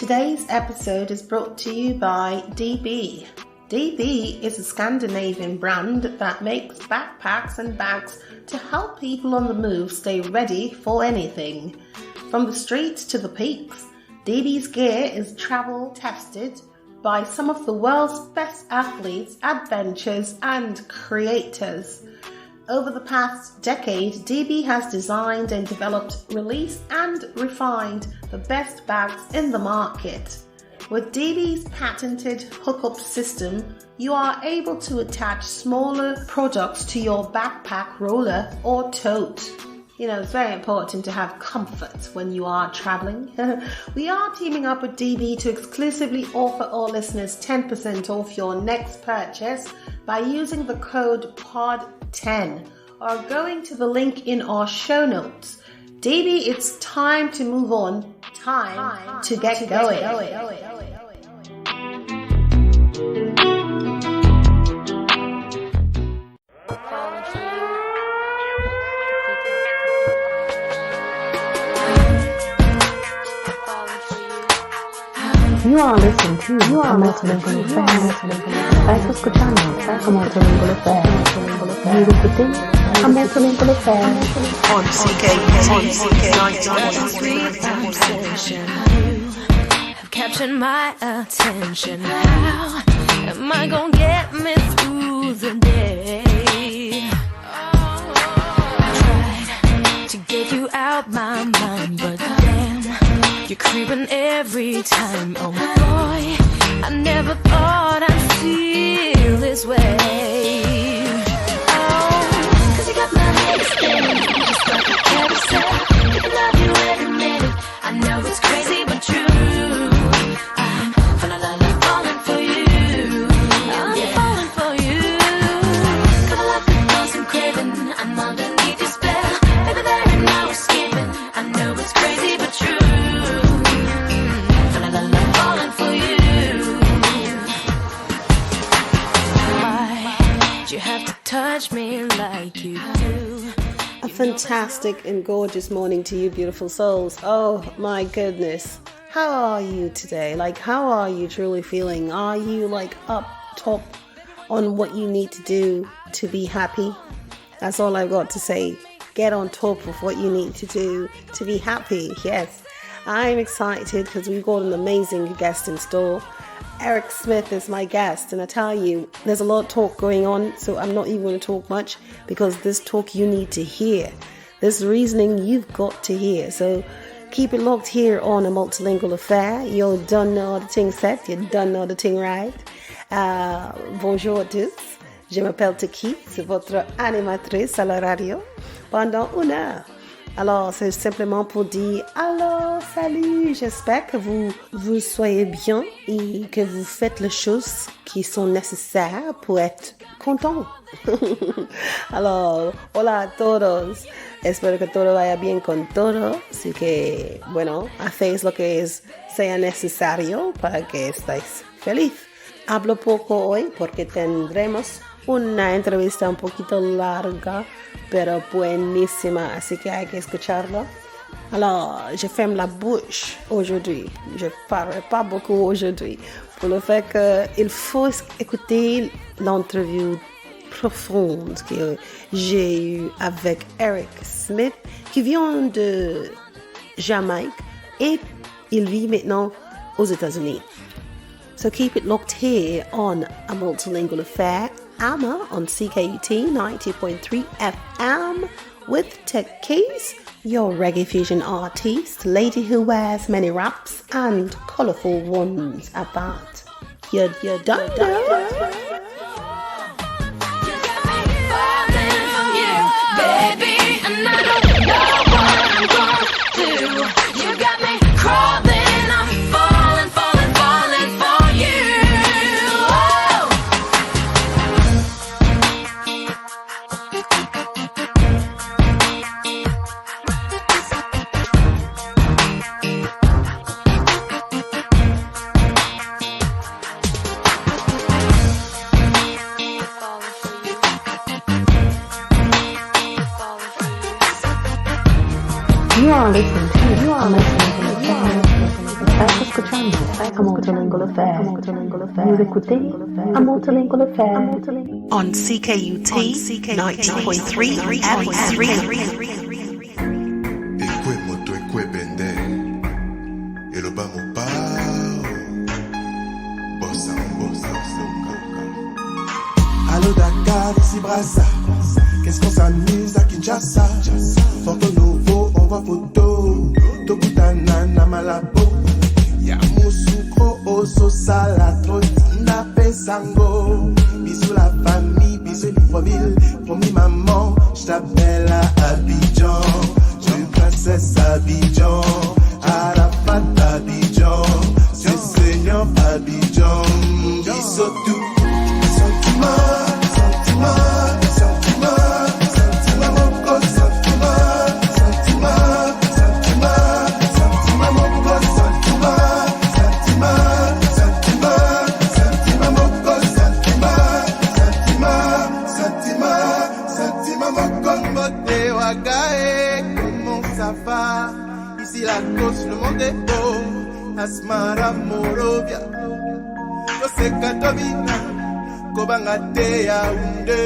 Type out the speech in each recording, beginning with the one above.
Today's episode is brought to you by DB. DB is a Scandinavian brand that makes backpacks and bags to help people on the move stay ready for anything. From the streets to the peaks, DB's gear is travel tested by some of the world's best athletes, adventurers, and creators. Over the past decade, DB has designed and developed, released, and refined the best bags in the market. With DB's patented hookup system, you are able to attach smaller products to your backpack, roller, or tote. You know, it's very important to have comfort when you are traveling. We are teaming up with DB to exclusively offer all listeners 10% off your next purchase by using the code POD10 or going to the link in our show notes. DB, it's time to move on. Time to get going. You are listening to A Multilingual Affair. Estás escuchando A Multilingual Affair. You écoutez A Multilingual Affair. On CK 93.7. You have captured my attention. How am I gonna get me through the day? I tried to get you out my mind, but damn, you're creeping every time. Oh boy, I never thought I'd feel this way. Oh, 'cause you got my head spinning just like a carousel. Thinking of you every minute. I know it's crazy but true. I'm falling for you. I'm falling for you. Got a lot of constant craving. I'm underneath your spell. Baby, there ain't no escaping. I know it's crazy but true. Touch me like you do. A fantastic and gorgeous morning to you, beautiful souls. Oh my goodness. How are you today? Like, how are you truly feeling? Are you like up top on what you need to do to be happy? That's all I've got to say. Get on top of what you need to do to be happy. Yes, I'm excited because we've got an amazing guest in store. Eric Smith is my guest, and I tell you, there's a lot of talk going on, so I'm not even going to talk much because this talk you need to hear. This reasoning you've got to hear. So keep it locked here on A Multilingual Affair. You don't know the thing set, you don't know the thing right. Bonjour à tous, je m'appelle Taki, c'est votre animatrice à la radio pendant 1 heure. Alors, c'est simplement pour dire, alors, salut, j'espère que vous soyez bien et que vous faites les choses qui sont nécessaires pour être content. Alors, hola a todos, espero que todo vaya bien con todo, así que, bueno, hacéis lo que sea necesario para que estéis feliz. Hablo poco hoy porque tendremos una entrevista un poquito larga, pero buenísima, así que hay que escucharlo. Alors, je ferme la bouche aujourd'hui. Je ne parlerai pas beaucoup aujourd'hui pour le fait qu'il faut écouter l'entrevue profonde que j'ai eue avec Eric Smith, qui vient de Jamaïque et il vit maintenant aux États-Unis. So keep it locked here on A Multilingual Affair. Alma on CKUT 90.3 FM with Tech Keys, your reggae fusion artist, lady who wears many wraps and colourful ones at that. You don't know. Baby, and I don't know what I'm gonna do. You got me crawling, I'm falling for you. Oh. You are listening to A Multilingual Affair. Stai escuchando A Multilingual Affair. Vous écoutez A Multilingual Affair. On CKUT 90.3 FM. Ekwe moto ekwe bende eloba mopao bossa Allo Dakar, ici Brassa. Qu'est-ce qu'on s'amuse à Kinshasa? Photo nouveau, on voit photo. Tokutana na Malabo. Ya Moussoukro, Oso Salato, Tina Pesango. Bisous la famille, bisous l'Ivreville. Pour mi maman, j't'appelle à Abidjan. Tu princesse Abidjan. Arafat Abidjan. C'est Seigneur Abidjan. Bisous tout. Ici la cause, le monde est beau. Asmara Morovia, Toseka Domina, Kobangate Yaoundé,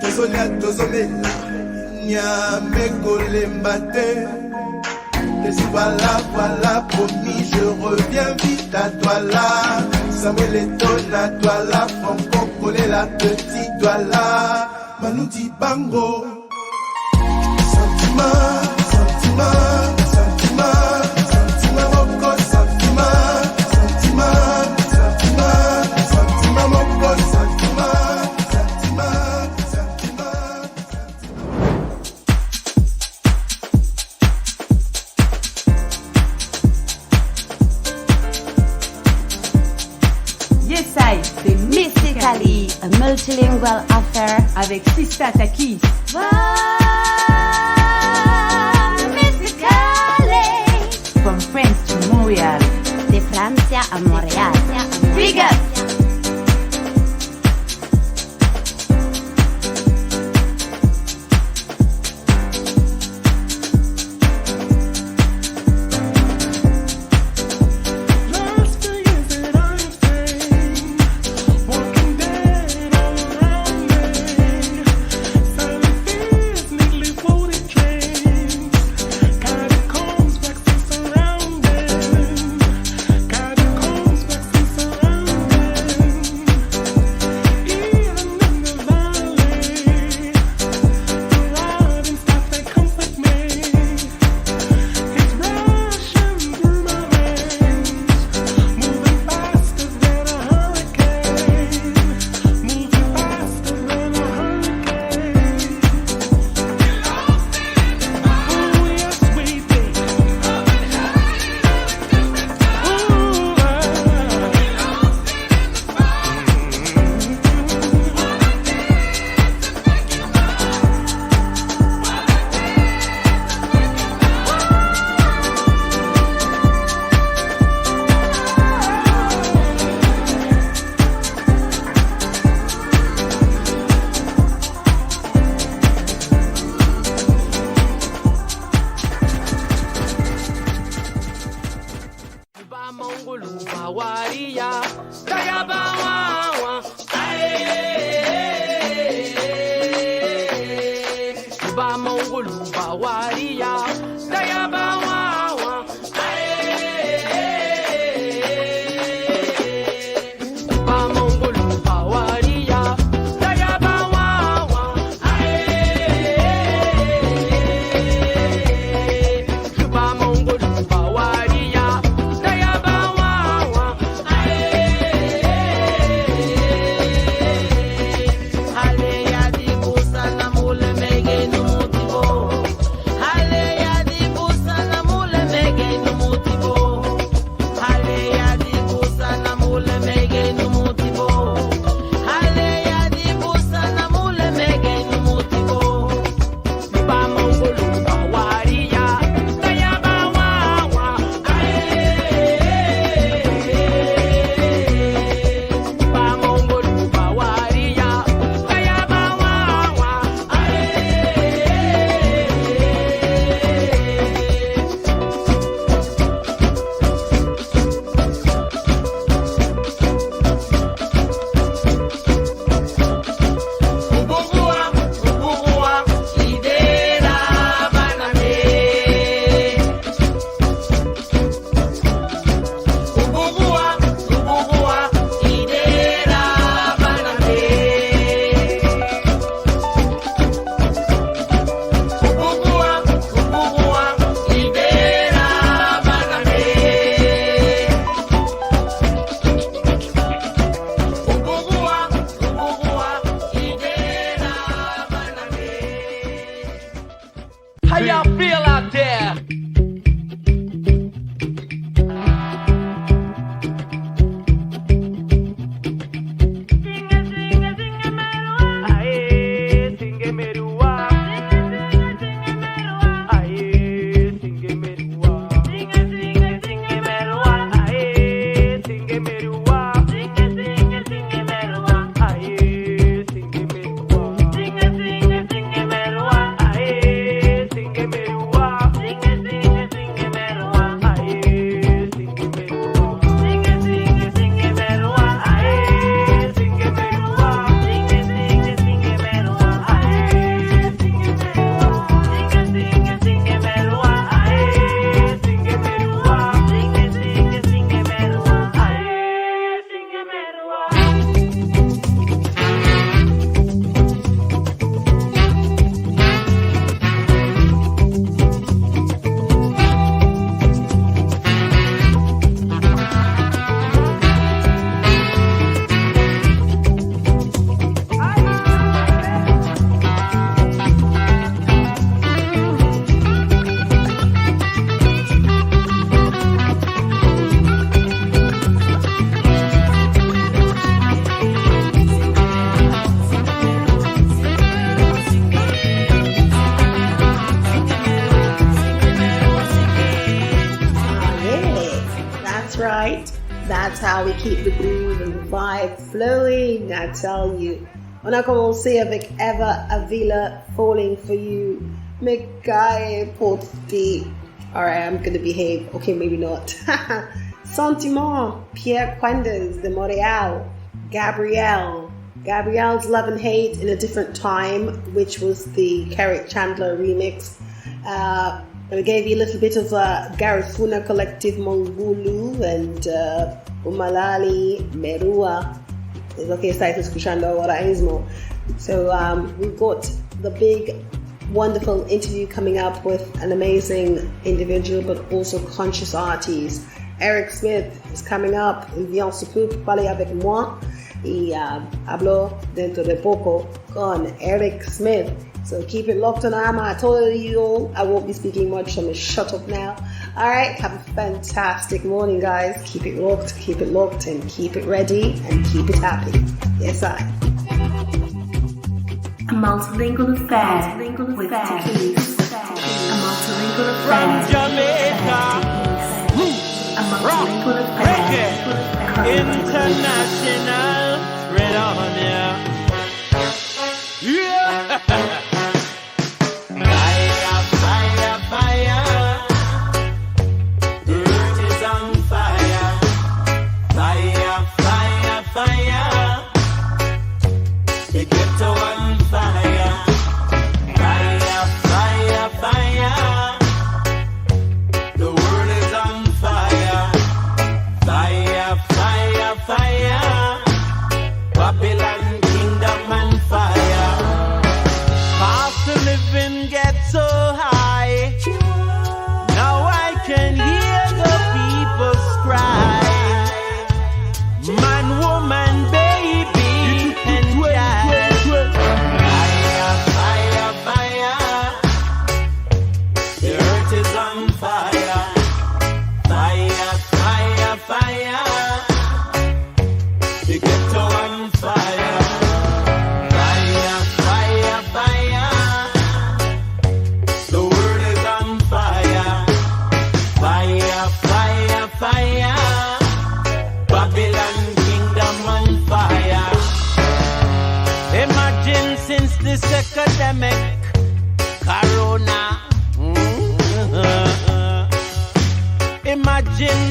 Tozonia Tozomela, Niame Kolembate. Voilà, promis, je reviens vite à toi là. Samuel étonne à toi là, Franco Collet la petite toi là. Manouti Bango, sentiment. C'est Mystically, A Multilingual Affair avec Sista Taki. Mystically. From France to Montréal. De Francia a Montréal. Big up. Hale ya That's right. That's how we keep the groove and the vibe flowing, I tell you. On a commencé avec Eva Avila, Falling for You. Mekai Porti. Alright, I'm gonna behave. Okay, maybe not. Sentiment, Pierre Quendes de Montreal. Gabrielle's Love and Hate in a Different Time, which was the Kerrick Chandler remix. I gave you a little bit of Garifuna Collective Mongulu and Umalali Merua. Okay, está escuchando ahora mismo. So we've got the big, wonderful interview coming up with an amazing individual, but also conscious artist. Eric Smith is coming up. Il vient se parler avec moi. Y hablo dentro de poco con Eric Smith. So keep it locked on Alma. I told you all I won't be speaking much, so I'm going to shut up now. Alright, have a fantastic morning, guys. Keep it locked, and keep it ready, and keep it happy. Yes, I. A Multilingual Affair with Tequise. A Multilingual Affair. From Jamaica. A Multilingual Affair. Reggae. International. Spread on, yeah. Imagine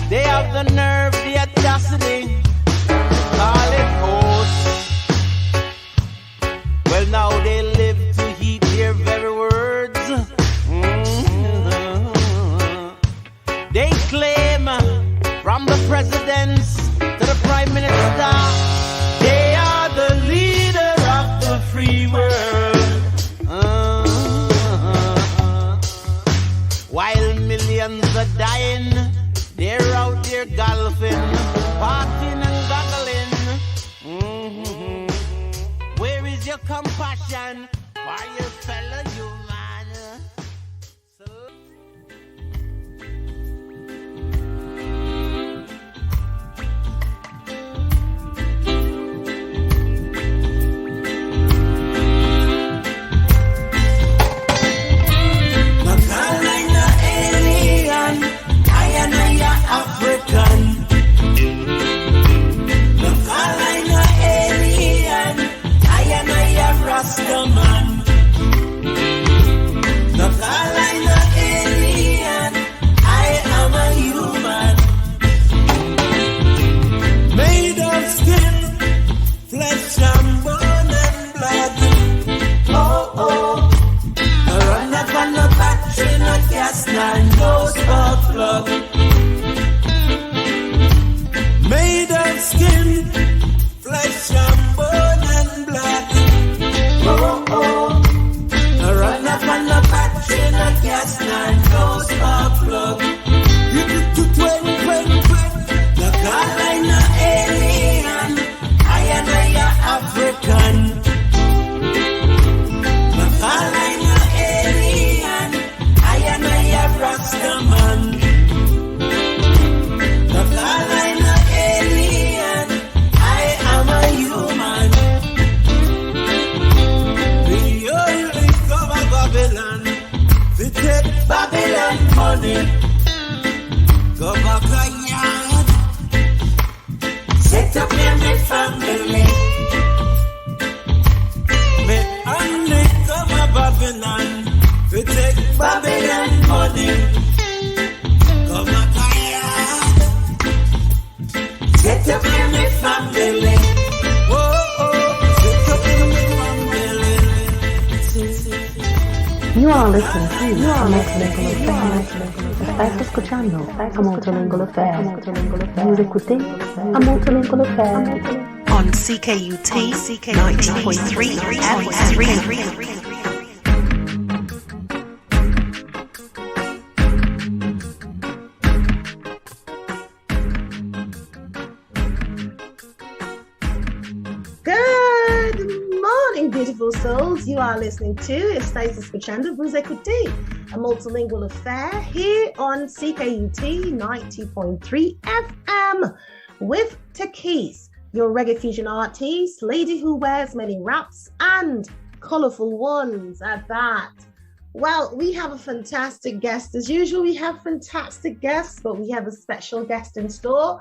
they have the nerve, the audacity, call it host. Well, now they live to heed their very words. They claim from the presidents to the prime minister, they are the leader of the free world. While millions are dying, they're out there golfing, partying and goggling. Where is your compassion for your fellow human? African, the Carolina alien, I am a Rastaman. Come on, get up in the family. You are listening to A Multilingual Affair. Estás escuchando A Multilingual Affair. Vous écoutez A Multilingual Affair. On CKUT 90.3 FM. Beautiful souls, you are listening to Estáis escuchando, vous écoutez A Multilingual Affair here on CKUT 90.3 FM with Takis, your reggae fusion artist, lady who wears many wraps and colorful ones at that. Well, we have a fantastic guest. As usual, we have fantastic guests, but we have a special guest in store.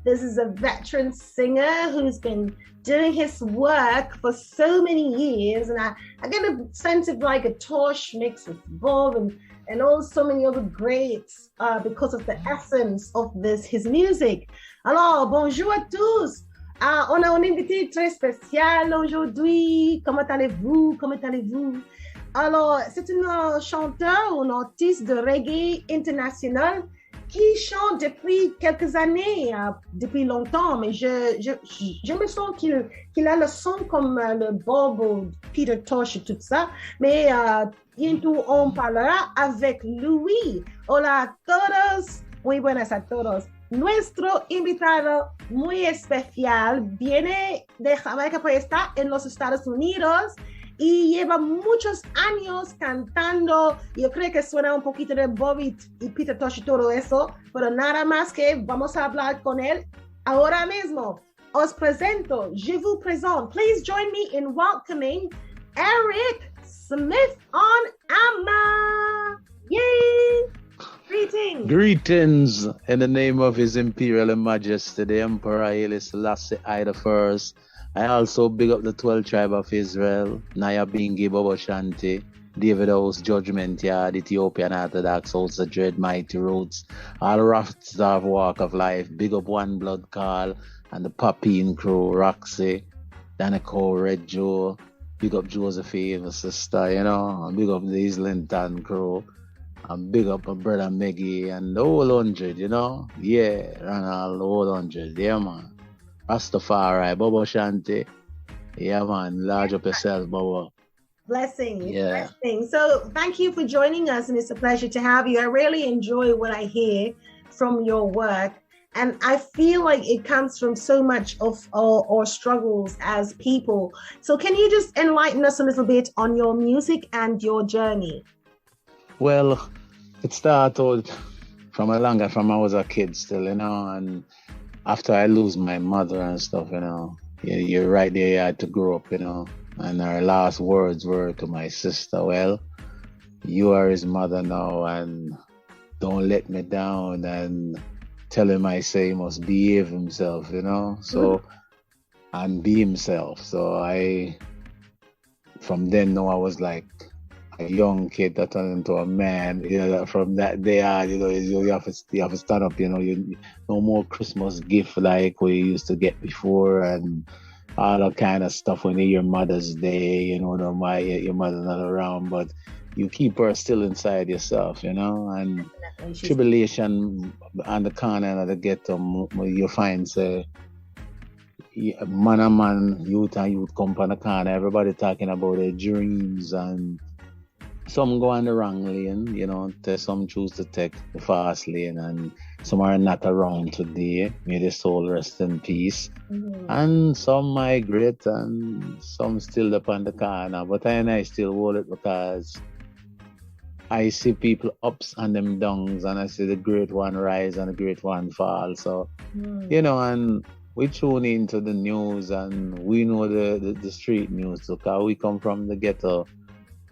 This is a veteran singer who's been doing his work for so many years, and I get a sense of like a Tosh mixed with Bob and also many other greats because of the essence of his music. Alors, bonjour à tous. On a un invité très spécial aujourd'hui. Comment allez-vous? Alors, c'est un chanteur, un artiste de reggae international qui chante depuis quelques années, depuis longtemps, mais je me sens qu'il a le son comme le Bob ou Peter Tosh et tout ça, mais bientôt on parlera avec lui. Hola a todos, muy buenas a todos. Nuestro invitado muy especial viene de Jamaica, pues está en los Estados Unidos y lleva muchos años cantando. Yo creo que suena un poquito de Bobby y Peter Tosh y todo eso, pero nada más que vamos a hablar con él ahora mismo. Os presento, je vous présente. Please join me in welcoming Eric Smith on alma. Yay! Greetings in the name of His Imperial Majesty, the Emperor Haile Selassie I the First. I also big up the 12 tribe of Israel, Naya Bingi, Bobo Shanti, David House, Judgment Yard, Ethiopian Orthodox, also Dread Mighty Roots, all rafts of Walk of Life, big up One Blood Call, and the Papine crew, Roxy, Danico, Red Joe, big up Josephine, my sister, you know, and big up the Islington crew, and big up my brother Meggie, and the whole 100, you know, yeah, Ronald, the whole 100, yeah, man. Rastafari, Bobo Shanti. Yeah, man. Large up yourself, Bobo. Blessings. Yeah. Blessings. So thank you for joining us, and it's a pleasure to have you. I really enjoy what I hear from your work, and I feel like it comes from so much of our struggles as people. So can you just enlighten us a little bit on your music and your journey? Well, it started from I was a kid still, you know, and after I lose my mother and stuff, you know, you're right there, you had to grow up, you know, and her last words were to my sister, well, you are his mother now, and don't let me down, and tell him I say he must behave himself, you know, so, and be himself. So from then on, I was like a young kid that turned into a man, you know, from that day on, you know, you have to stand up, you know, no more Christmas gift like we used to get before, and all that kind of stuff when you hear Mother's Day, you know, your mother's not around, but you keep her still inside yourself, you know, and tribulation on the corner of the ghetto, you find, say, man and man, youth and youth come on the corner, everybody talking about their dreams, and some go on the wrong lane, you know, some choose to take the fast lane, and some are not around today. May their soul rest in peace. Mm-hmm. And some migrate, and some still up on the corner. But I still hold it because I see people ups and them downs, and I see the great one rise and the great one fall. So, you know, and we tune into the news, and we know the street news because we come from the ghetto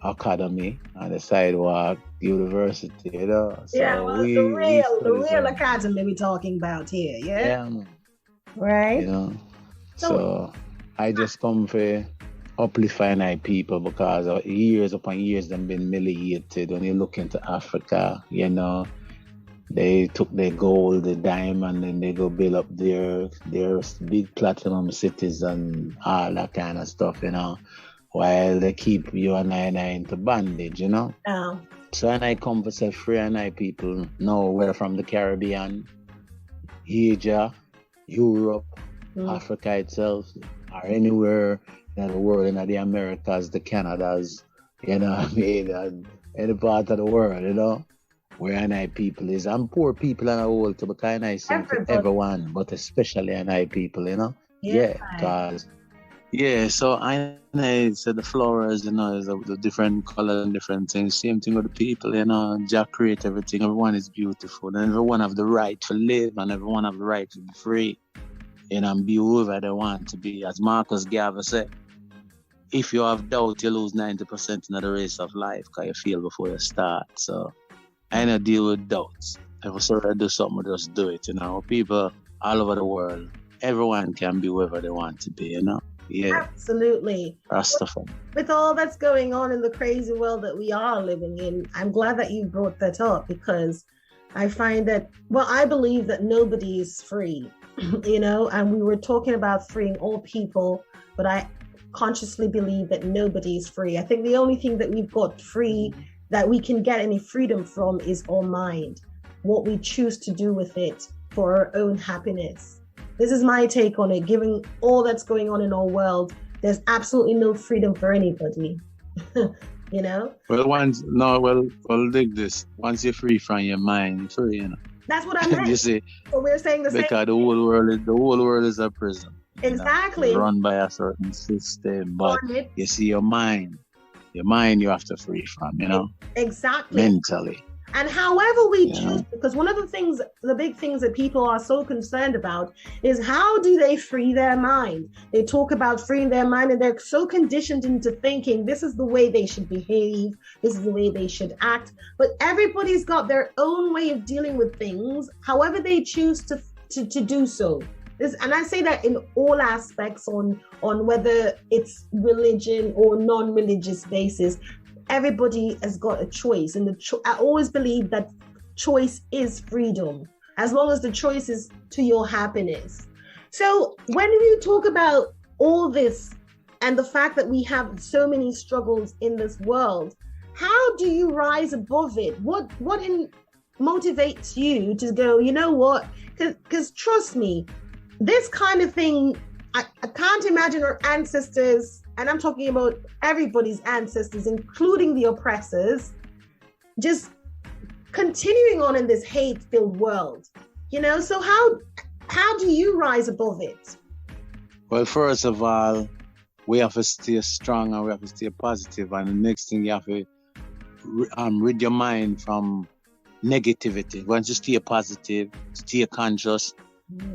academy and the sidewalk university, you know. So yeah, well, the real academy we're talking about here, yeah? Yeah. Right? You know. So I just come for uplift our people because years upon years they've been humiliated. When you look into Africa, you know, they took their gold, the diamond, and they go build up their big platinum cities and all that kind of stuff, you know, while they keep you and I into bondage, you know. Oh. So when I come to say free and I people know we're from the Caribbean, Asia, Europe, Africa itself, or anywhere in the world, in the Americas, the Canadas, you know what I mean, and any part of the world, you know, where NI people is. And poor people in the world to be kind of nice to everyone, but especially NI people, you know. So I said the flowers, you know, is the different colors and different things. Same thing with the people, you know. Jah create everything. Everyone is beautiful, and everyone have the right to live, and everyone have the right to be free, you know, and be whoever they want to be. As Marcus Garvey said, if you have doubt, you lose 90% in the race of life because you feel before you start. So I don't deal with doubts. If I sort of do something, just do it, you know. People all over the world, everyone can be whoever they want to be, you know. Yeah, absolutely. Rastafari. With all that's going on in the crazy world that we are living in, I'm glad that you brought that up because I find that, well, I believe that nobody is free, you know, and we were talking about freeing all people, but I consciously believe that nobody is free. I think the only thing that we've got free, that we can get any freedom from, is our mind, what we choose to do with it for our own happiness. This is my take on it. Given all that's going on in our world, there's absolutely no freedom for anybody. You know? Well, dig this. Once you're free from your mind, you're free, you know. That's what I meant. You see, so we're saying the same thing. Because the whole world is a prison. Exactly. You know, run by a certain system, but you see your mind you have to free from, you know. Exactly. Mentally. And however we choose, because one of the big things that people are so concerned about is how do they free their mind? They talk about freeing their mind and they're so conditioned into thinking this is the way they should behave, this is the way they should act. But everybody's got their own way of dealing with things, however they choose to do so. And I say that in all aspects, on whether it's religion or non-religious basis. Everybody has got a choice, and I always believe that choice is freedom, as long as the choice is to your happiness. So when you talk about all this and the fact that we have so many struggles in this world, how do you rise above it? What motivates you to go, you know what? Because trust me, this kind of thing, I can't imagine our ancestors, and I'm talking about everybody's ancestors, including the oppressors, just continuing on in this hate-filled world, you know? So how do you rise above it? Well, first of all, we have to stay strong and we have to stay positive. And the next thing, you have to rid your mind from negativity. Once you stay positive, stay conscious,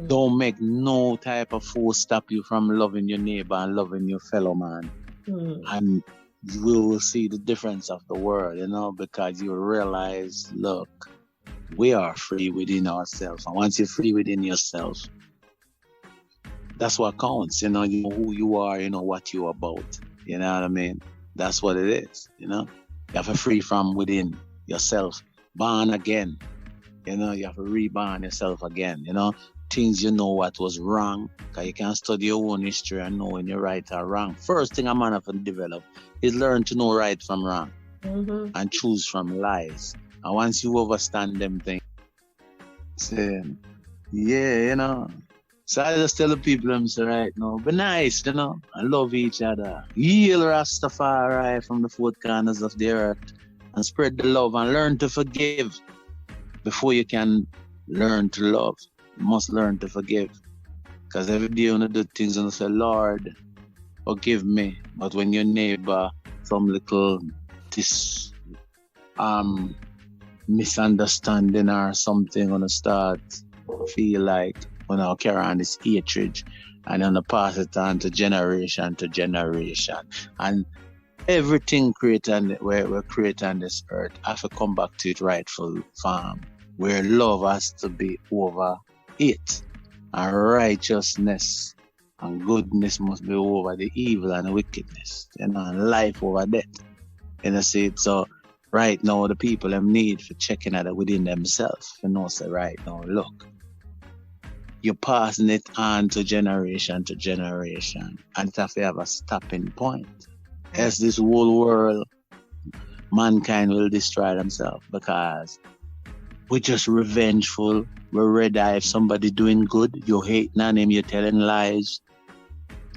don't make no type of force stop you from loving your neighbor and loving your fellow man. And you will see the difference of the world, you know, because you realize, look, we are free within ourselves. And once you're free within yourself, that's what counts. You know who you are, you know what you're about. You know what I mean? That's what it is, you know. You have to free from within yourself. Born again. You know, you have to reborn yourself again, you know. Things you know what was wrong, because you can study your own history and know when you're right or wrong. First thing a man have to develop is learn to know right from wrong and choose from lies. And once you understand them things, say, yeah, you know. So I just tell the people, them say, right now, be nice, you know, and love each other. Heal Rastafari from the four corners of the earth and spread the love and learn to forgive before you can learn to love. You must learn to forgive. Because every day when you do things and you say, Lord, forgive me. But when your neighbor, some little misunderstanding or something gonna start feel like when I carry on this hatred and then I pass it on to generation. And everything created we're created on this earth have to come back to its rightful form, where love has to be over it, and righteousness And goodness must be over the evil and the wickedness. And life over death. And I see it. So right now the people them need for checking at it within themselves. Say right now, look. You're passing it on to generation. And it have to have a stopping point. As this whole world, mankind will destroy themselves because we're just revengeful. We're ready if somebody doing good, you hate on him, you're telling lies.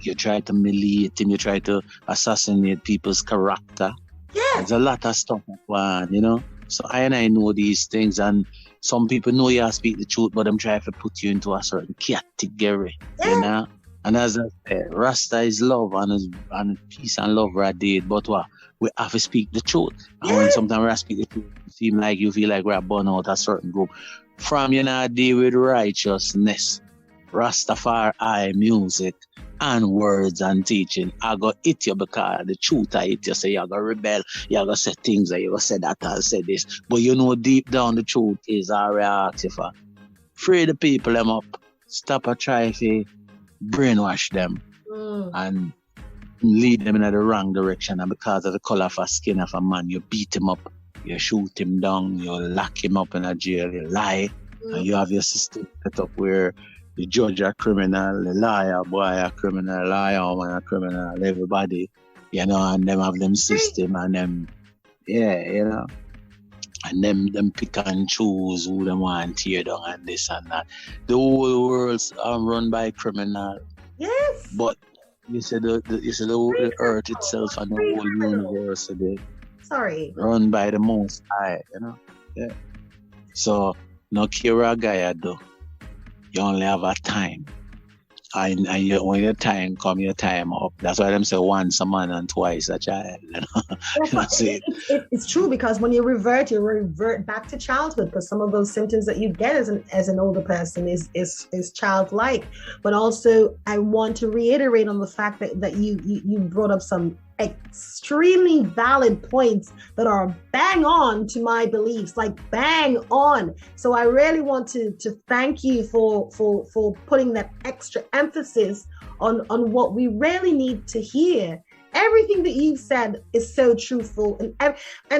You try to humiliate him, you try to assassinate people's character. Yeah. There's a lot of stuff going, So I know these things, and some people know you speak the truth, but I'm trying to put you into a certain category, And as I said, Rasta is love and peace and love radiate, but we have to speak the truth. And when sometimes we speak the truth, you feel like we're born out a certain group. From deal with righteousness, Rastafari music and words and teaching, I go hit you because the truth I hit you. Say you go rebel, you go say things, you go say that, I'll say this. But deep down the truth is our ask you for. Free the people them up. Stop a try to brainwash them and lead them in the wrong direction. And because of the color of a skin of a man, you beat him up, you shoot him down, you lock him up in a jail, you lie, and you have your system set up where the judge a criminal, the lawyer boy a criminal, lawyer man a criminal, everybody, and them have them system and them, and them pick and choose who them want to tear down and this and that. The whole world's run by criminal. Yes. But you said the earth itself and the whole universe run by the Most High, Yeah. So no care what a guy do. You only have a time. And when your time come, your time up. That's why them say once a man and twice a child. That's it. It's true, because when you revert back to childhood, because some of those symptoms that you get as an older person is childlike. But also, I want to reiterate on the fact that you brought up some extremely valid points that are bang on to my beliefs, like bang on. So I really want to thank you for putting that extra emphasis on what we really need to hear. Everything that you've said is so truthful, and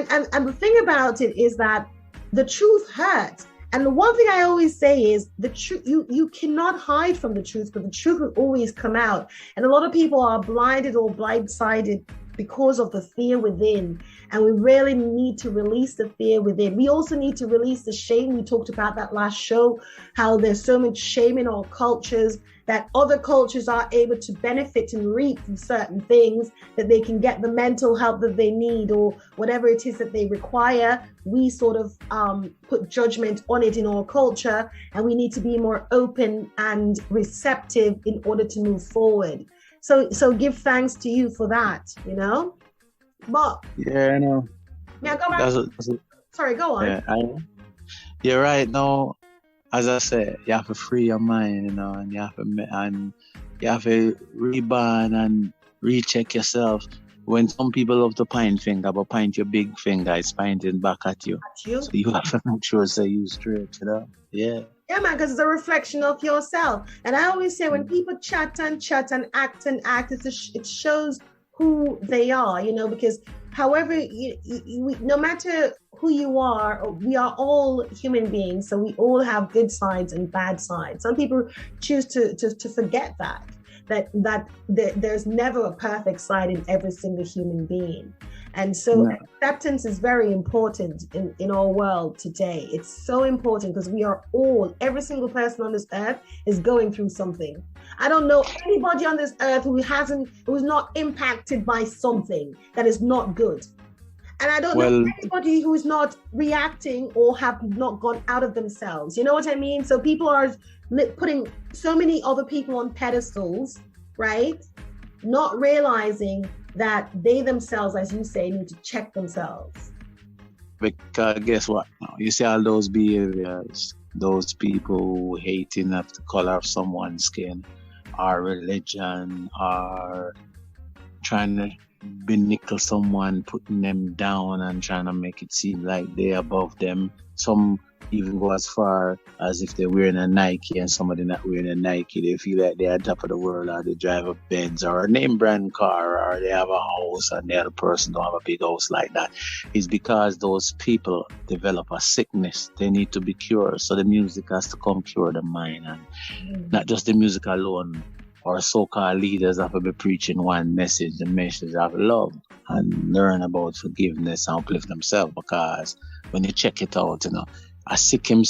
the thing about it is that the truth hurts. And the one thing I always say is the truth. You cannot hide from the truth, but the truth will always come out. And a lot of people are blinded or blindsided because of the fear within. And we really need to release the fear within. We also need to release the shame. We talked about that last show, how there's so much shame in our cultures, that other cultures are able to benefit and reap from certain things, that they can get the mental help that they need or whatever it is that they require. We sort of put judgment on it in our culture, and we need to be more open and receptive in order to move forward. So give thanks to you for that, But yeah, I know. Yeah, go back. Sorry, go on. Yeah, you're right. No, as I said, you have to free your mind, and you have to reborn and recheck yourself. When some people love to point finger, but point your big finger, it's pointing back at you. So you have to make sure you straight, Yeah. Yeah, man, because it's a reflection of yourself. And I always say when people chat and act, it shows who they are, because however, no matter who you are, we are all human beings. So we all have good sides and bad sides. Some people choose to forget that there's never a perfect side in every single human being. And so acceptance is very important in our world today. It's so important because every single person on this earth is going through something. I don't know anybody on this earth who's not impacted by something that is not good. And I don't know anybody who is not reacting or have not gone out of themselves. You know what I mean? So people are putting so many other people on pedestals, right? Not realizing that they themselves, as you say, need to check themselves. Because guess what? You see all those behaviors, those people who hating of the color of someone's skin, or religion, or trying to belittle someone, putting them down and trying to make it seem like they're above them. Some even go as far as if they're wearing a Nike and somebody not wearing a Nike, they feel like they're on top of the world, or they drive a Benz or a name brand car, or they have a house and the other person don't have a big house like that. It's because those people develop a sickness. They need to be cured. So the music has to come cure the mind, and not just the music alone. Or so-called leaders have to be preaching one message, the message of love, and learn about forgiveness and uplift themselves. Because when you check it out, I sick him,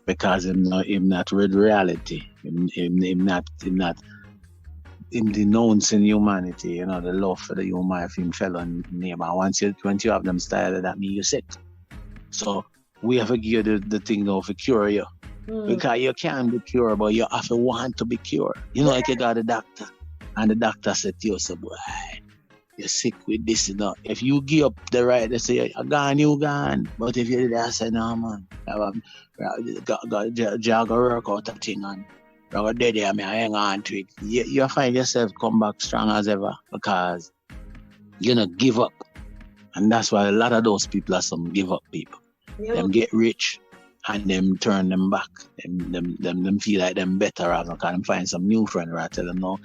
because him not read reality. Him not denouncing humanity, the love for the human of him fellow neighbor. Once you have them style, that means you're sick. So we have to give you the thing now for cure you. Because you can be cured, but you have to want to be cured. Like you got a doctor, and the doctor said to you, so, boy, you're sick with this, If you give up the right, they say, you're gone, you gone. But if you did that, I say, no, man. Got work out that thing, and you're going to I hang on to it. You find yourself come back strong as ever, because you give up. And that's why a lot of those people are some give up people. Them get rich, and them turn them back. Them feel like them better off, because them find some new friend where I tell them, no,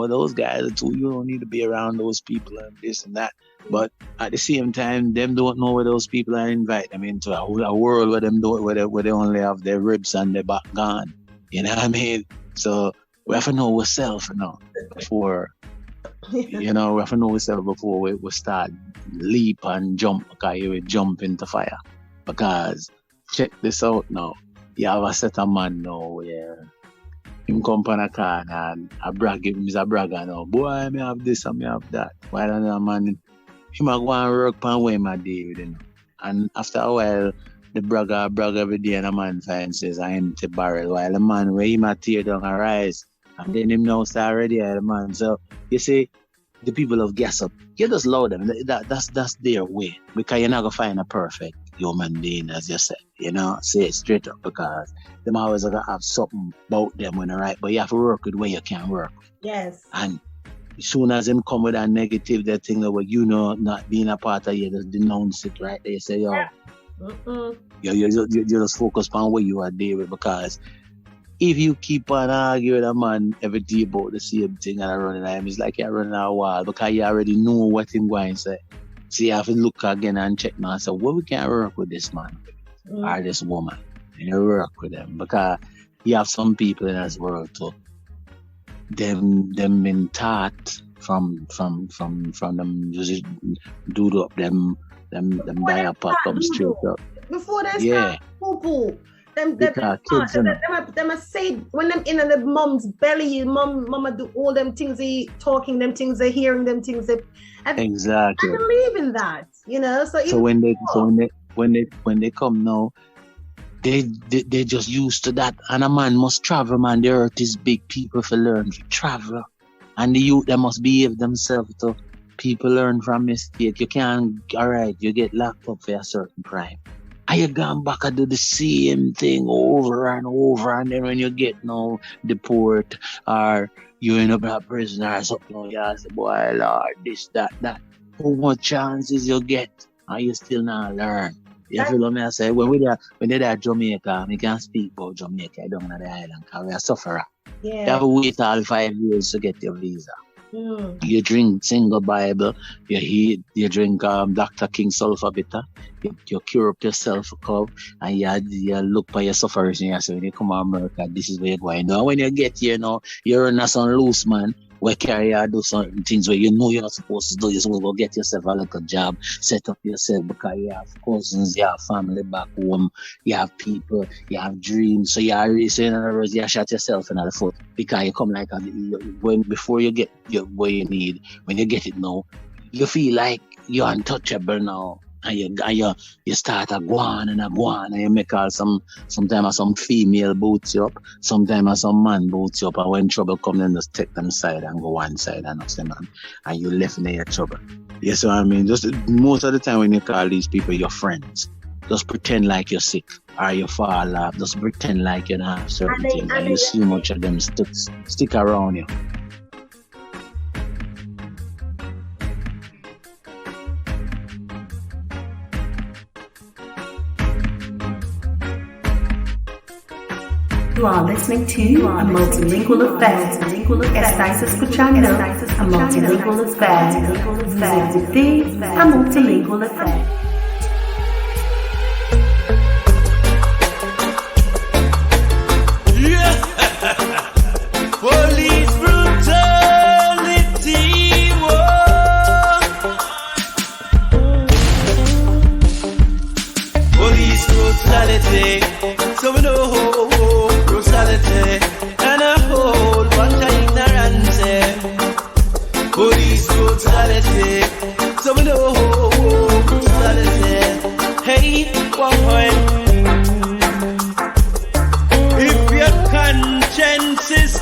those guys are too, you don't need to be around those people and this and that. But at the same time, them don't know where those people are, invite them into a world where them where they only have their ribs and their back gone. You know what I mean? So we have to know ourselves, before we have to know ourselves before we start leap and jump, because you will jump into fire. Because check this out now. You have a set of man now where him come on a car and he's a bragger now. Boy, I may have this and me have that. Why don't a man, he might go and work on way my day, And after a while, the bragger every day, and a man finds says an empty barrel, while the man where he might tear down a rise, and then him now start ready, the man. So you see, the people of gas up, you just love them. That's their way, because you're not gonna find a perfect human being, as you said. Say it straight up, because them always gonna have something about them when they're right, but you have to work with where you can work. Yes. And as soon as them come with that negative, that thing that not being a part of you, just denounce it right there. Say, you just focus on where you are there with, because if you keep on arguing with a man every day about the same thing and running at him, it's like you're running a wall, because you already know what him going to say. So you have to look again and check now and say, well, we can't work with this man or this woman. And you work with them, because you have some people in this world too. Them been taught from them just do up them diaper come straight up. Before they start poo-poo. Them say when them in the mom's belly, mama do all them things, they talking them things, they hearing them things. Exactly. I believe in that, So when they come now, they just used to that. And a man must travel, man. The earth is big. People for learn to travel, and the youth they must behave themselves to. People learn from mistake. You can't. All right, you get locked up for a certain crime. And you gone back and do the same thing over and over, and then when you get deport, or you end up in a prison or something, you ask the boy, Lord, this, that. How much chances you get, and you still not learn? You feel what I say? When they're at Jamaica, we can't speak about Jamaica down on the island, because we're a sufferer. Yeah. You have to wait all 5 years to get your visa. You drink single Bible, you drink Dr. King sulfur bitter, you cure up yourself a cup, and you look for your sufferers, and you say, when you come to America, this is where you're going. Now, when you get here now, you're in a some loose man, where carry out do some things where you're not supposed to do. You're supposed to go get yourself a little job, set up yourself, because you have cousins, you have family back home, you have people, you have dreams. So in other words, you shot yourself in the foot, because you come like before you get what you need. When you get it now, you feel like you're untouchable now. And you start a go on, and you make all sometimes some female boots you up, sometimes some man boots you up, and when trouble comes, then just take them side and go one side and not man, and you left in your trouble. You see what I mean? Just most of the time when you call these people your friends, just pretend like you're sick or you fall off, just pretend like you don't have certain things, and you see much of them stick around you. You are listening to A Multilingual Affair. Estás escuchando A Multilingual Affair. Vous écoutez A Multilingual Affair. Police brutality, police brutality, so we know brutality and a whole bunch of ignorance. Police brutality, so we know brutality. Hey, one point. If your conscience is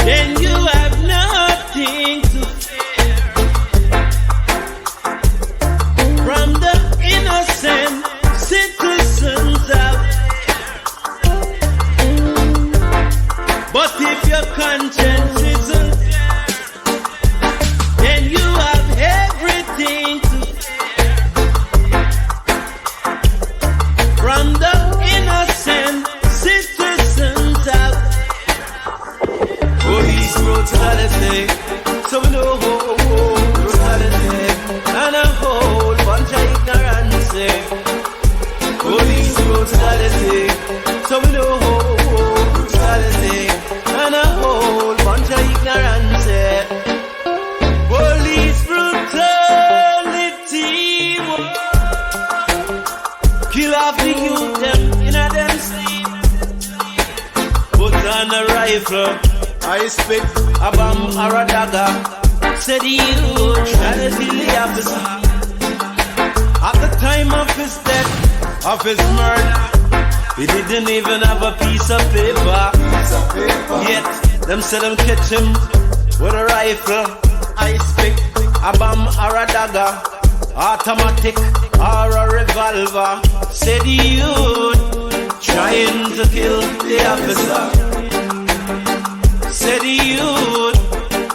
then you have nothing to fear from the innocent citizens out there. But if your conscience isn't clear, then you have everything to fear from the innocent citizens out there. Police brutality, so we know brutality and a whole bunch of ignorance. Police brutality, so we know brutality and a whole bunch of ignorance. Police brutality, kill off the youth them in a them sleep. Put on a rifle, I spit a bomb or a dagger. Said the youth try to kill the officer. At the time of his death, of his murder, he didn't even have a piece of paper. Yet, them said them catch him with a rifle. I spit a bomb or a dagger, automatic or a revolver. Said the youth trying to kill the officer. Said the youth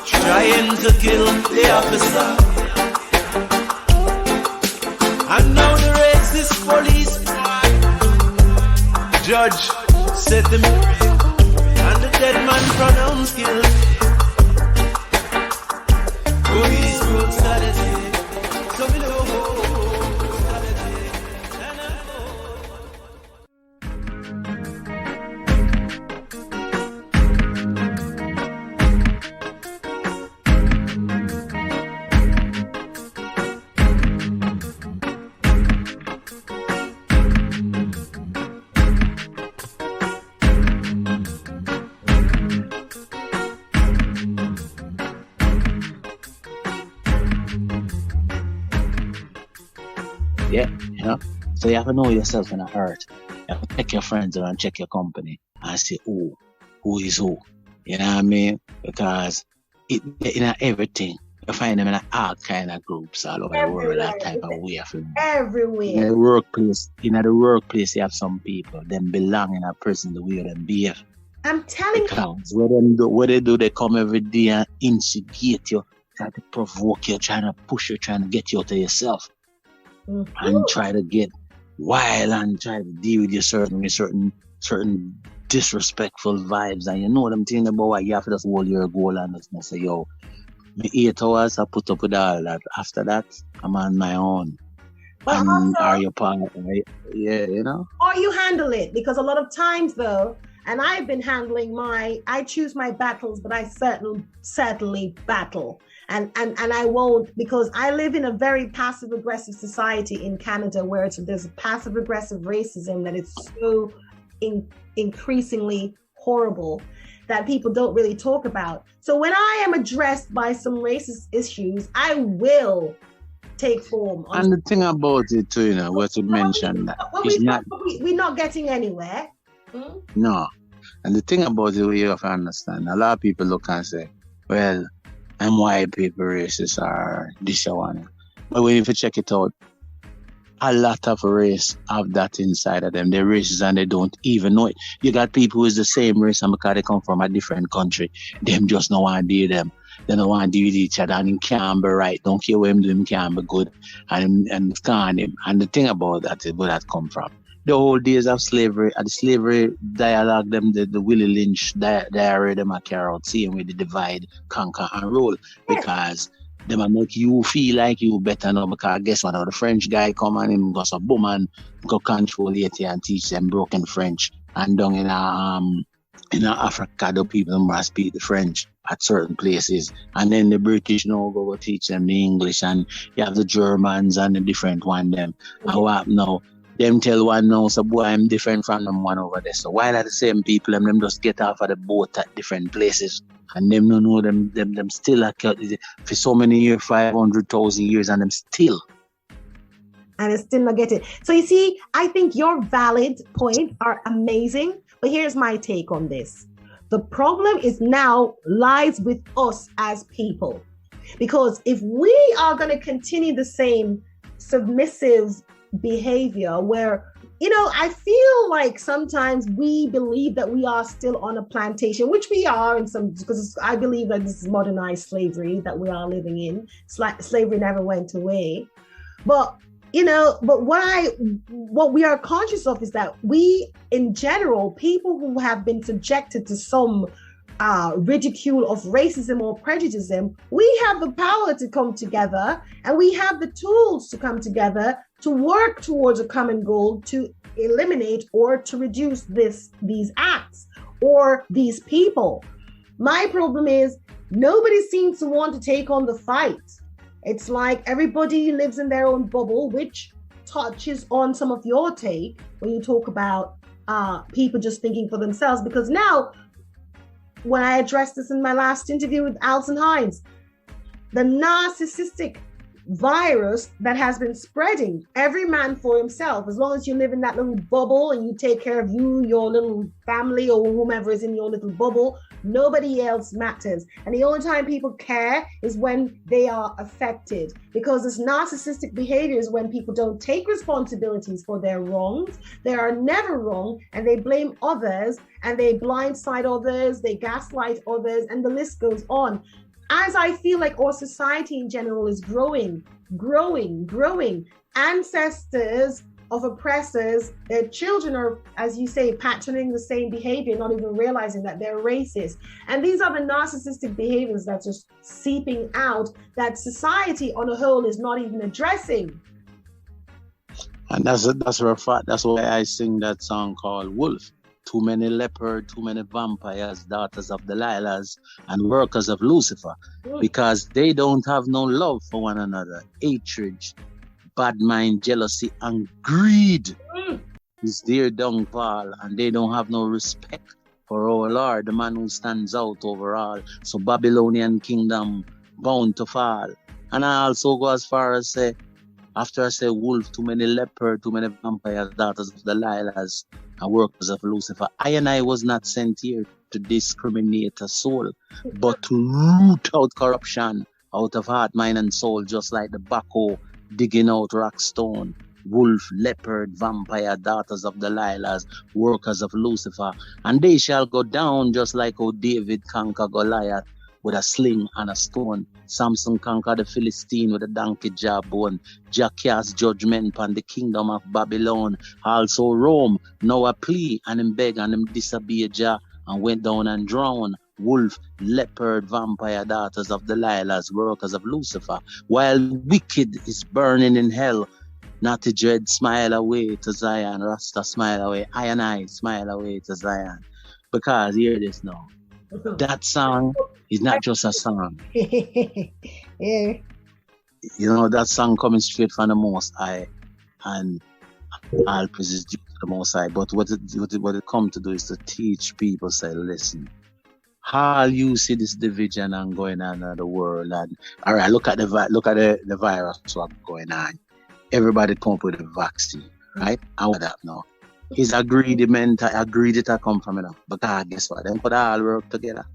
trying to kill the officer. And now the racist police judge set him free, and the dead man pronounced guilty. Police brutality, so we know brutality, and I Yeah, you know. So you have to know yourself in a hurt. You have to check your friends and check your company and say, who is who. You know what I mean? Because in everything, you find them in all kind of groups all over the world, that type of way of thing. Everywhere. In the workplace, you have some people, them belong in a prison the way them behave. I'm telling you. Because what they do, they come every day and instigate you, try to provoke you, trying to push you, trying to get you out of yourself. Mm-hmm. And try to get wild and try to deal with you certain disrespectful vibes. And you know what I'm thinking about, what you have to just hold your goal and just say, yo, me 8 hours, I put up with all that. After that, I'm on my own. But and also, are you part of it? Yeah, you know? Or you handle it, because a lot of times though, and I've been handling I choose my battles, but I certainly battle. And I won't, because I live in a very passive-aggressive society in Canada, where there's passive-aggressive racism that is so increasingly horrible that people don't really talk about. So when I am addressed by some racist issues, I will take form. And the thing about it too, you know, what you mentioned, we're not getting anywhere. Hmm? No. And the thing about it, you have to understand, a lot of people look and say, well, I'm white people racist or this or one. But when you check it out, a lot of race have that inside of them. They're racist and they don't even know it. You got people who is the same race and because they come from a different country, them just don't want to deal with them. They don't want to deal with each other and it can't be right. Don't care what him do, him can't be good. And scan him. And the thing about that is where that come from. the whole days of slavery, the slavery dialogue, them the Willie Lynch diary, them a carry out, same with the divide, conquer, and rule, because them a make you feel like you better now, because guess what, now the French guy come and him go so boom and go control it and teach them broken French, and down in Africa, the people must speak the French at certain places, and then the British now go teach them the English, and you have the Germans and the different one them. And what now? Them tell one now, so boy, I'm different from them one over there. So while are the same people, them just get off of the boat at different places, and them no know them still for so many years, 500,000 years, and them still. And it's still not get it. So you see, I think your valid points are amazing, but here's my take on this. The problem is now lies with us as people. Because if we are going to continue the same submissive behavior where, I feel like sometimes we believe that we are still on a plantation, which we are in some, because I believe that this is modernized slavery that we are living in. Slavery never went away. But what we are conscious of is that we, in general, people who have been subjected to some ridicule of racism or prejudice, we have the power to come together, and we have the tools to come together to work towards a common goal to eliminate or to reduce these acts or these people. My problem is nobody seems to want to take on the fight. It's like everybody lives in their own bubble, which touches on some of your take when you talk about people just thinking for themselves. Because now, when I addressed this in my last interview with Alison Hines, the narcissistic virus that has been spreading, every man for himself, as long as you live in that little bubble and you take care of you, your little family, or whomever is in your little bubble, nobody else matters. And the only time people care is when they are affected, because this narcissistic behavior is when people don't take responsibilities for their wrongs. They are never wrong, and they blame others, and they blindside others, they gaslight others, and the list goes on. As I feel like our society in general is growing, ancestors of oppressors, their children are, as you say, patterning the same behavior, not even realizing that they're racist. And these are the narcissistic behaviors that's just seeping out, that society on a whole is not even addressing. And that's a fact. That's why I sing that song called Wolf. Too many leopards, too many vampires, daughters of Delilahs, and workers of Lucifer, because they don't have no love for one another. Hatred, bad mind, jealousy, and greed is their downfall, and they don't have no respect for our Lord, the man who stands out over all. So Babylonian kingdom bound to fall. And I also go as far as say, after I say wolf, too many leopard, too many vampires, daughters of the Delilahs, and workers of Lucifer. I was not sent here to discriminate a soul, but to root out corruption out of heart, mind, and soul, just like the backhoe digging out rock stone. Wolf, leopard, vampire, daughters of the Delilahs, workers of Lucifer, and they shall go down just like how David conquered Goliath with a sling and a stone. Samson conquered the Philistine with a donkey jawbone. Jah cast judgment upon the kingdom of Babylon. Also Rome, now a plea, and him beg and him disobey Jah and went down and drowned. Wolf, leopard, vampire, daughters of the Delilahs, workers of Lucifer. While wicked is burning in hell, not to dread, smile away to Zion. Rasta smile away, I and I smile away to Zion. Because hear this now, that song is not just a song. Yeah. You know, that song coming straight from the Most High, and all praises due to the Most High. But what it come to do is to teach people, say, listen, how you see this division and going on in the world, and all right, look at the virus what's going on. Everybody come up with a vaccine, right? And what that now? It's a greedy greedy to come from it now. Because guess what? Them could all work together.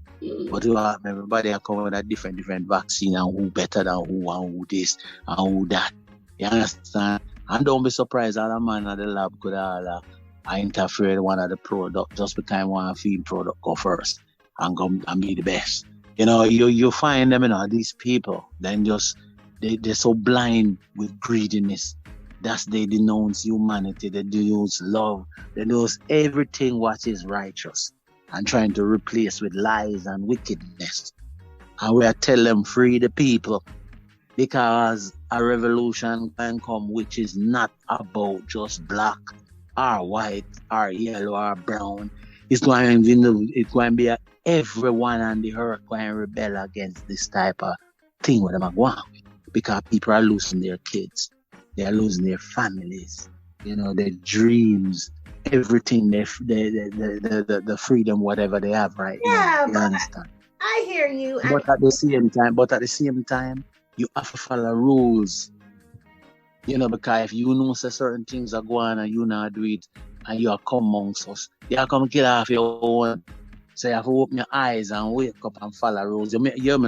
But everybody are coming with a different vaccine, and who better than who, and who this and who that. You understand? And don't be surprised that a man at the lab could all interfere with one of the product just because one field product go first and go and be the best. You know, you find them, you know, these people, then just they're so blind with greediness That's they denounce humanity, they denounce love, they denounce everything what is righteous and trying to replace with lies and wickedness. And we are telling them free the people because a revolution can come which is not about just black or white or yellow or brown. It's going to be everyone on the earth going to rebel against this type of thing with them want because people are losing their kids. They are losing their families, their dreams, everything, the freedom, whatever they have right now. You understand? I hear you. But at the same time, you have to follow rules. Because if you know certain things are going on and you not do it, and you are come amongst us, you are come kill off your own. So you have to open your eyes and wake up and follow rules. I don't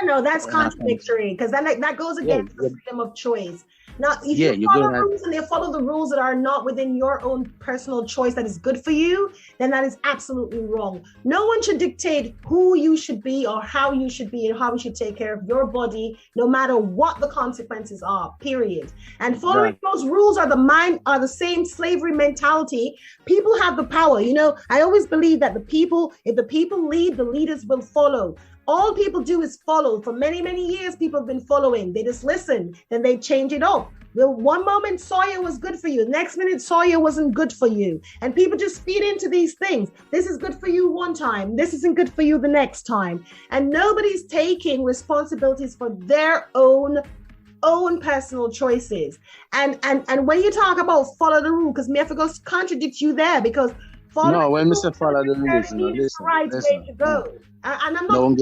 know. That's contradictory because that goes against the freedom of choice. Now, if you follow rules and they follow the rules that are not within your own personal choice that is good for you, then that is absolutely wrong. No one should dictate who you should be or how you should be and how you should take care of your body, no matter what the consequences are, period. And following those rules are the same slavery mentality. People have the power. I always believe that if the people lead, the leaders will follow. All people do is follow. For many, many years, people have been following. They just listen, then they change it up. Well, one moment soya was good for you. Next minute soya wasn't good for you. And people just feed into these things. This is good for you one time. This isn't good for you the next time. And nobody's taking responsibilities for their own personal choices. And when you talk about follow the rule, because me have to go contradict you there because when Mr. follow the rules, listen. To go. And I'm not don't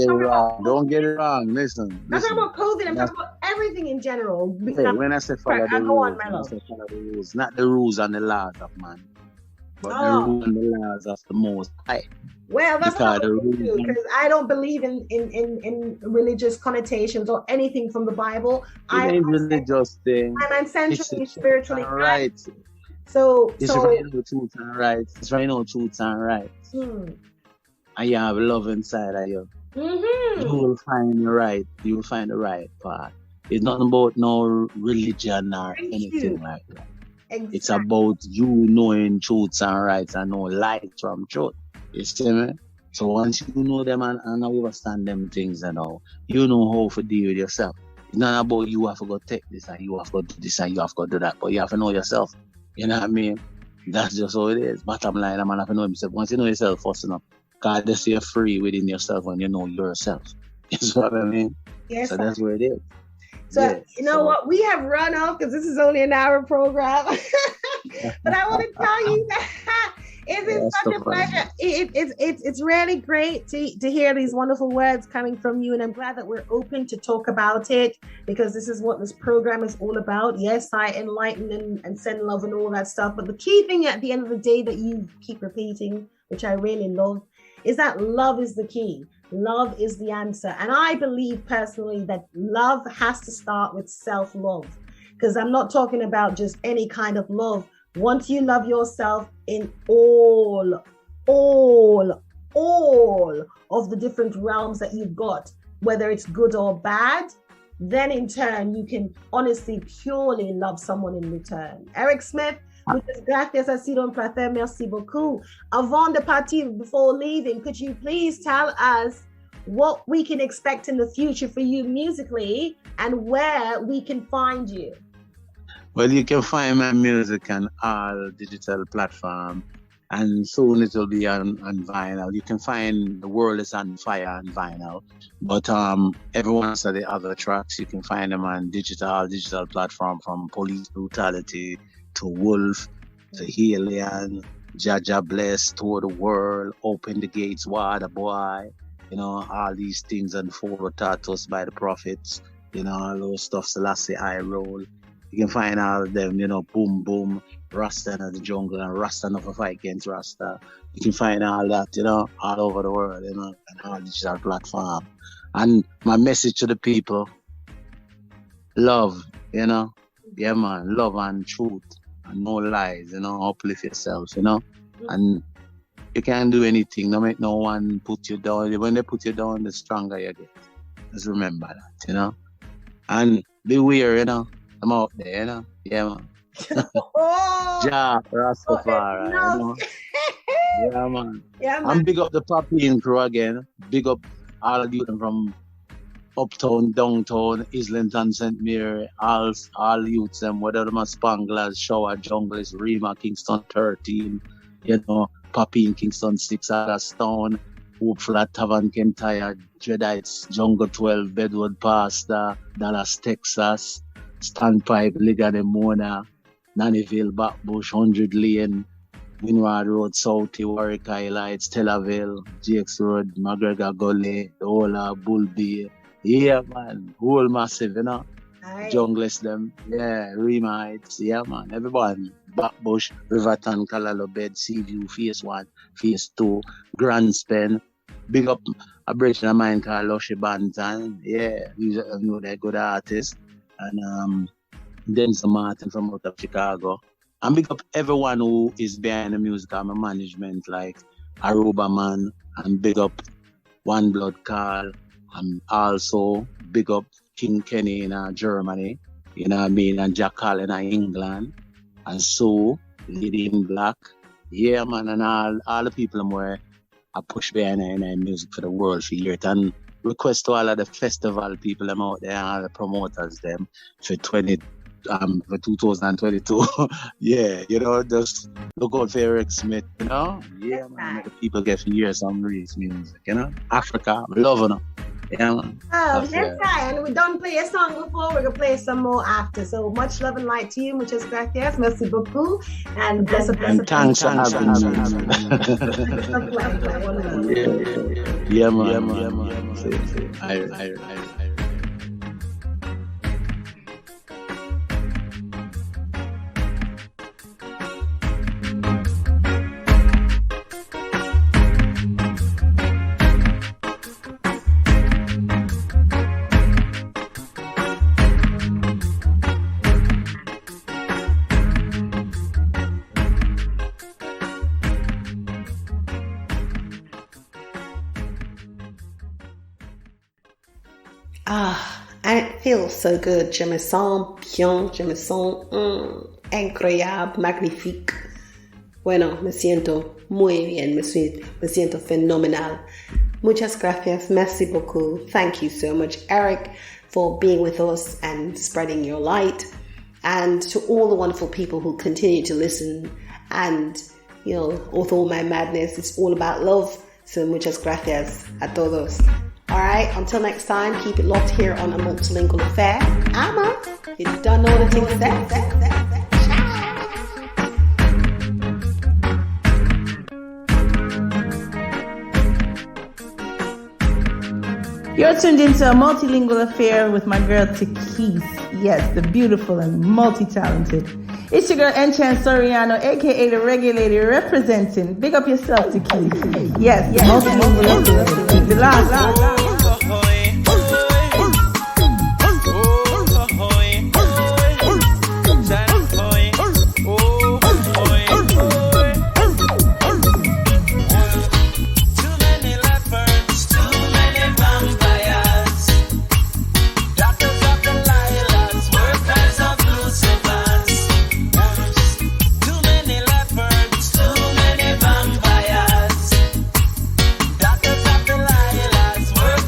get it wrong. Listen. I'm talking about COVID. I'm talking about everything in general. Hey, when I say follow the rules, I say follow the rules, not the rules and the laws of man, but the rules and the laws of the Most High. Well, that's what I do because I don't believe in religious connotations or anything from the Bible. I'm religious thing. I'm essentially spiritually right. It's right now truth and right. It's right now truth and right. And you have love inside of you. Mm-hmm. You will find the right. You will find the right path. It's not about no religion or anything like that. Exactly. It's about you knowing truths and rights and know lies from truth. You see me? So once you know them and understand them things and all, you know how to deal with yourself. It's not about you have to go take this and you have to do this and you have to go do that, but you have to know yourself. You know what I mean? That's just how it is. Bottom line, I'm have to know himself. Once you know yourself first enough, God just you're free within yourself when you know yourself. You know what I mean? Yes. So that's where it is. So you know what? We have run off because this is only an hour program. But I want to tell you that it's such a pleasure. It's really great to hear these wonderful words coming from you, and I'm glad that we're open to talk about it because this is what this program is all about. Yes, I enlighten and send love and all that stuff, but the key thing at the end of the day that you keep repeating, which I really love, is that love is the key. Love is the answer. And I believe personally that love has to start with self-love, because I'm not talking about just any kind of love. Once you love yourself in all of the different realms that you've got, whether it's good or bad, then in turn, you can honestly, purely love someone in return. Eric Smith, muchas gracias, ha sido un placer, merci beaucoup. Avant de partir, before leaving, could you please tell us what we can expect in the future for you musically and where we can find you? Well, you can find my music on all digital platforms, and soon it will be on vinyl. You can find The World Is on Fire on vinyl, but every once of the other tracks, you can find them on digital platform, from Police Brutality to Wolf to Alien, Jaja Bless, Tour the World, Open the Gates, Water Boy, all these things, and Four Taught to Us by the Prophets, all those stuff, Selassie I Roll. You can find all of them, Boom Boom, Rasta in the Jungle, and Rasta Never Fight Against Rasta. You can find all that, all over the world, and all digital platforms. And my message to the people, love, yeah man, love and truth, and no lies, uplift yourself, and you can't do anything, don't make no one put you down. When they put you down, the stronger you get. Just remember that, and beware, I'm out there, you know. Yeah, man. Oh, Ja, Rastafari, no. you know. Yeah, man. Yeah, man. And big up the Papine crew again. Big up all the youth from uptown, downtown, Islington, St. Mary, all youths, them, whether them are Spanglers, Shower, Junglers, Rima, Kingston 13, you know, Papine, Kingston 6, Stone, Hope Flat, Tavern, Kentire, Jedites, Jungle 12, Bedwood, Pastor, Dallas, Texas, Standpipe, Liga de Mona, Nannyville, Backbush, 100 Lane, Winward Road, Southie, Warwick Highlights, Telaville, GX Road, McGregor Gully, Ola, Bull Bay. Yeah, man. Whole massive, you know. Aye. Junglers, them. Yeah, Rima Heights. Yeah, man. Everyone. Backbush, Riverton, Kalalo Bed, Seaview, Phase 1, Phase 2, Grand Spen. Big up a bridge in mind called Lushy Bantan. Yeah, he's a good artist. And Denzel Martin from out of Chicago. And big up everyone who is behind the music and my management, like Aruba Man, and big up One Blood Carl, and also big up King Kenny in Germany, you know what I mean, and Jack Hall in England, and so Lady in Black, yeah, man, and all the people where I push behind music for the world for years, and request to all of the festival people them out there, all the promoters them for 2022. Yeah, you know, just look out for Eric Smith, you know? Yeah, man, the people get to hear some real music, you know? Africa, I'm loving it. Yeah, man. Oh, that's right. And we don't play a song before, we're going to play some more after. So much love and light to you. Muchas gracias. Merci beaucoup. And bless up. And thanks for having me. Yeah, man. Yeah, man. I it feels so good. Je me sens bien, je me sens incroyable, magnifique. Bueno, me siento muy bien, me siento fenomenal. Muchas gracias, merci beaucoup. Thank you so much, Eric, for being with us and spreading your light. And to all the wonderful people who continue to listen. And, you know, with all my madness, it's all about love. So muchas gracias a todos. Alright, until next time, keep it locked here on A Multilingual Affair. Alma, you don't know the things You're tuned into A Multilingual Affair with my girl Takis. Yes, the beautiful and multi-talented. It's your girl Enchant Soriano, aka the Reggae Lady, representing. Big up yourself, Takis. Yes, Multilingual Affair. The last. Work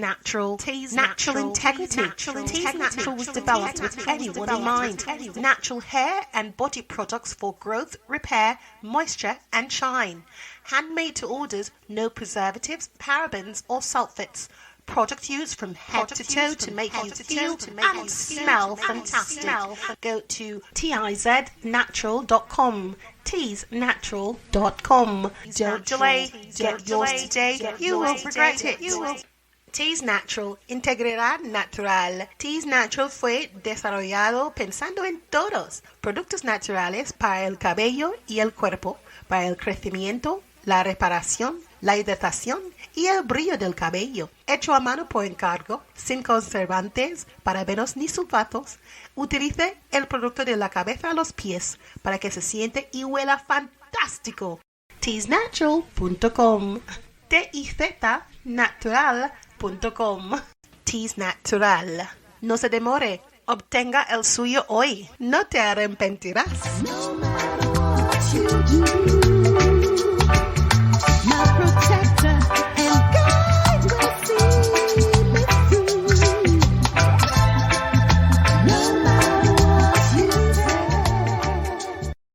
Natural. Natural integrity. Teas Natural was developed with anyone in mind. Natural hair and body products for growth, repair, moisture and shine. Handmade to orders, no preservatives, parabens or sulfates. Product used from head to toe to make you feel and smell fantastic. Go to tiznatural.com. teasnatural.com. Don't delay. Get yours today. You will regret it. Teas Natural, integridad natural. Teas Natural fue desarrollado pensando en todos. Productos naturales para el cabello y el cuerpo, para el crecimiento, la reparación, la hidratación y el brillo del cabello. Hecho a mano por encargo, sin conservantes, parabenos ni sulfatos. Utilice el producto de la cabeza a los pies para que se siente y huela fantástico. teasnatural.com. TIZnatural.com. Teas Natural. No se demore. Obtenga el suyo hoy. No te arrepentirás.